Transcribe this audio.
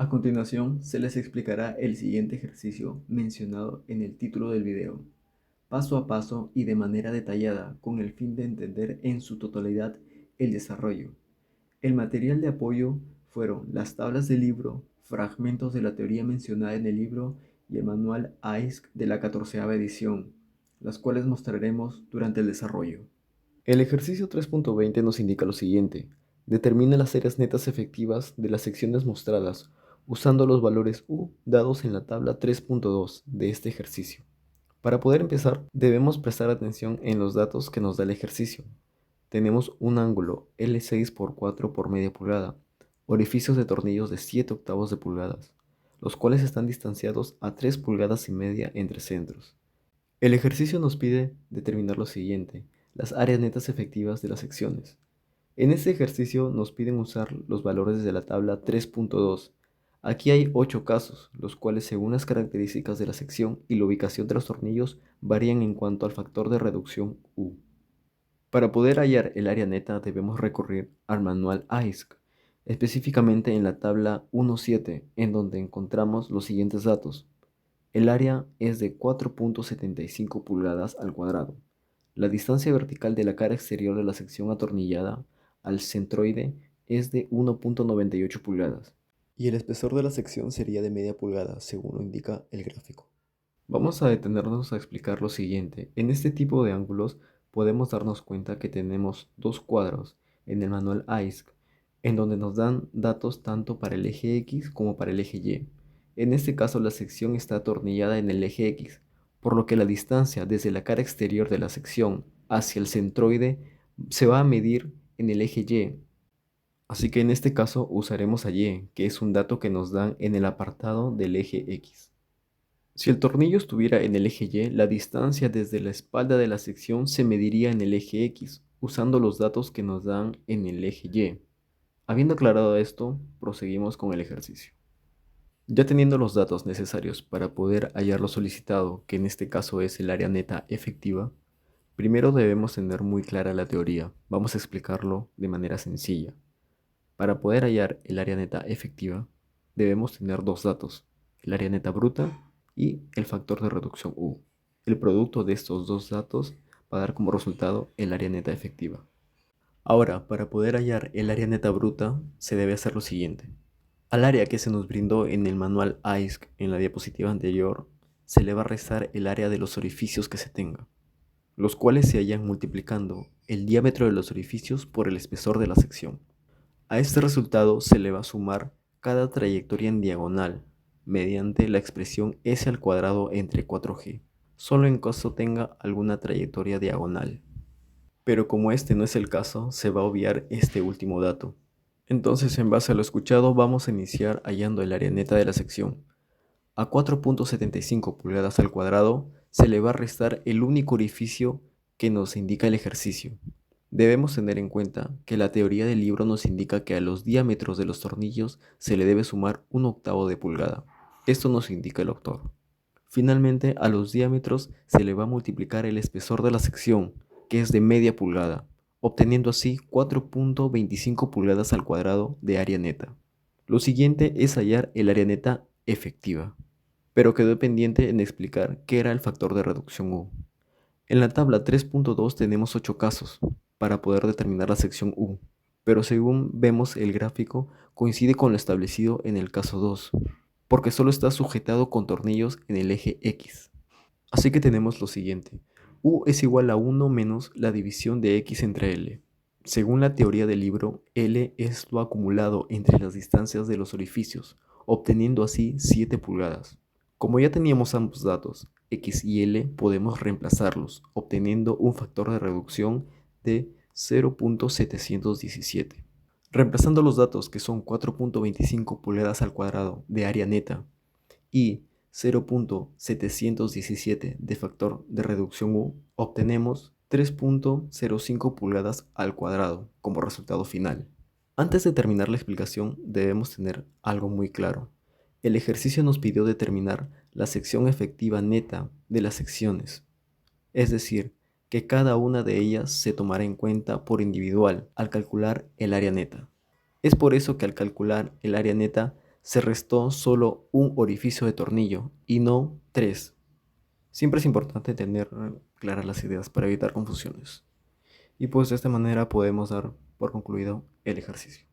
A continuación, se les explicará el siguiente ejercicio mencionado en el título del video, paso a paso y de manera detallada, con el fin de entender en su totalidad el desarrollo. El material de apoyo fueron las tablas del libro, fragmentos de la teoría mencionada en el libro y el manual AISC de la 14ª edición, las cuales mostraremos durante el desarrollo. El ejercicio 3.20 nos indica lo siguiente: determina las áreas netas efectivas de las secciones mostradas usando los valores U dados en la tabla 3.2 de este ejercicio. Para poder empezar, debemos prestar atención en los datos que nos da el ejercicio. Tenemos un ángulo L6 por 4 por media pulgada, orificios de tornillos de 7 octavos de pulgadas, los cuales están distanciados a 3 pulgadas y media entre centros. El ejercicio nos pide determinar lo siguiente: las áreas netas efectivas de las secciones. En este ejercicio nos piden usar los valores de la tabla 3.2. Aquí hay 8 casos, los cuales según las características de la sección y la ubicación de los tornillos varían en cuanto al factor de reducción U. Para poder hallar el área neta debemos recurrir al manual AISC, específicamente en la tabla 1.7, en donde encontramos los siguientes datos. El área es de 4.75 pulgadas al cuadrado. La distancia vertical de la cara exterior de la sección atornillada al centroide es de 1.98 pulgadas. Y el espesor de la sección sería de media pulgada, según lo indica el gráfico. Vamos a detenernos a explicar lo siguiente. En este tipo de ángulos podemos darnos cuenta que tenemos dos cuadros en el manual AISC, en donde nos dan datos tanto para el eje X como para el eje Y. En este caso la sección está atornillada en el eje X, por lo que la distancia desde la cara exterior de la sección hacia el centroide se va a medir en el eje Y. Así que en este caso usaremos a Y, que es un dato que nos dan en el apartado del eje X. Si el tornillo estuviera en el eje Y, la distancia desde la espalda de la sección se mediría en el eje X, usando los datos que nos dan en el eje Y. Habiendo aclarado esto, proseguimos con el ejercicio. Ya teniendo los datos necesarios para poder hallar lo solicitado, que en este caso es el área neta efectiva, primero debemos tener muy clara la teoría. Vamos a explicarlo de manera sencilla. Para poder hallar el área neta efectiva, debemos tener dos datos: el área neta bruta y el factor de reducción U. El producto de estos dos datos va a dar como resultado el área neta efectiva. Ahora, para poder hallar el área neta bruta, se debe hacer lo siguiente. Al área que se nos brindó en el manual AISC en la diapositiva anterior, se le va a restar el área de los orificios que se tenga, los cuales se hallan multiplicando el diámetro de los orificios por el espesor de la sección. A este resultado se le va a sumar cada trayectoria en diagonal mediante la expresión s al cuadrado entre 4g, solo en caso tenga alguna trayectoria diagonal. Pero como este no es el caso, se va a obviar este último dato. Entonces, en base a lo escuchado, vamos a iniciar hallando el área neta de la sección. A 4.75 pulgadas al cuadrado se le va a restar el único orificio que nos indica el ejercicio. Debemos tener en cuenta que la teoría del libro nos indica que a los diámetros de los tornillos se le debe sumar un octavo de pulgada. Esto nos indica el autor. Finalmente, a los diámetros se le va a multiplicar el espesor de la sección, que es de media pulgada, obteniendo así 4.25 pulgadas al cuadrado de área neta. Lo siguiente es hallar el área neta efectiva, pero quedó pendiente en explicar qué era el factor de reducción U. En la tabla 3.2 tenemos 8 casos para poder determinar la sección U, pero según vemos el gráfico coincide con lo establecido en el caso 2, porque solo está sujetado con tornillos en el eje X. Así que tenemos lo siguiente: U es igual a 1 menos la división de X entre L. Según la teoría del libro, L es lo acumulado entre las distancias de los orificios, obteniendo así 7 pulgadas. Como ya teníamos ambos datos, X y L, podemos reemplazarlos, obteniendo un factor de reducción de 0.717. Reemplazando los datos, que son 4.25 pulgadas al cuadrado de área neta y 0.717 de factor de reducción U, obtenemos 3.05 pulgadas al cuadrado como resultado final. Antes de terminar la explicación, debemos tener algo muy claro. El ejercicio nos pidió determinar la sección efectiva neta de las secciones, es decir, que cada una de ellas se tomará en cuenta por individual al calcular el área neta. Es por eso que al calcular el área neta se restó solo un orificio de tornillo y no tres. Siempre es importante tener claras las ideas para evitar confusiones. Y pues de esta manera podemos dar por concluido el ejercicio.